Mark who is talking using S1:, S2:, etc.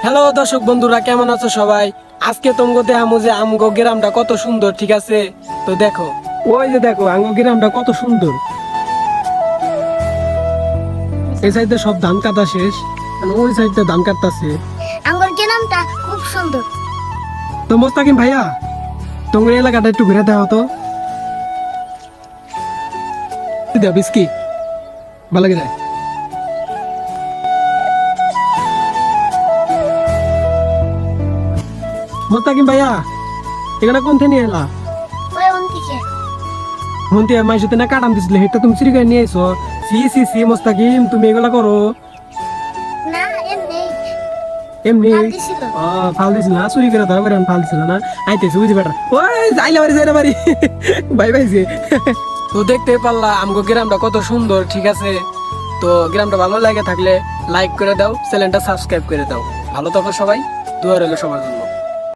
S1: Hello দর্শক বন্ধুরা, কেমন আছো সবাই? আজকে তোমাকে দেখামু যে আমগো গ্রামটা কত সুন্দর, ঠিক আছে? তো দেখো, ওই যে দেখো আমগো গ্রামটা কত সুন্দর। এই সাইডে সব ধান কাটা শেষ, আর ওই সাইডে ধান কাটতাছে।
S2: আমার গ্রামটা খুব সুন্দর।
S1: তো মোস্তাকিম ভাইয়া, তোমার এলাকাটা একটু ঘুরে দাও তো। দেও বিস্কি, ভালো লাগে। মোস্তাকিম ভাইয়া, এখানে কোন থেকে নিয়ে এলা?
S2: ওই অন্তিকে
S1: হন্তি মাই সাথে না কাটাম দিছিলে, এটা তুমি চুরি করে নিয়ে এসো। সি সি সি মোস্তাকিম, তুমি এগুলা করো?
S2: না এমনি
S1: এমনি
S2: ফাল দিছিল।
S1: ফাল দিছিল না, চুরি করে ধরা করে ফাল দিছিল না। আইতেছে বুঝি বেটা, ওই যাইলে বাড়ি যাইলে বাড়ি ভাই ভাইছে। তো দেখতে পারলা আমগো গ্রামটা কত সুন্দর, ঠিক আছে? তো গ্রামটা ভালো লাগে থাকলে লাইক করে দাও, চ্যানেলটা সাবস্ক্রাইব করে দাও। ভালো থাকো সবাই, দোয়া রইলো সবার জন্য।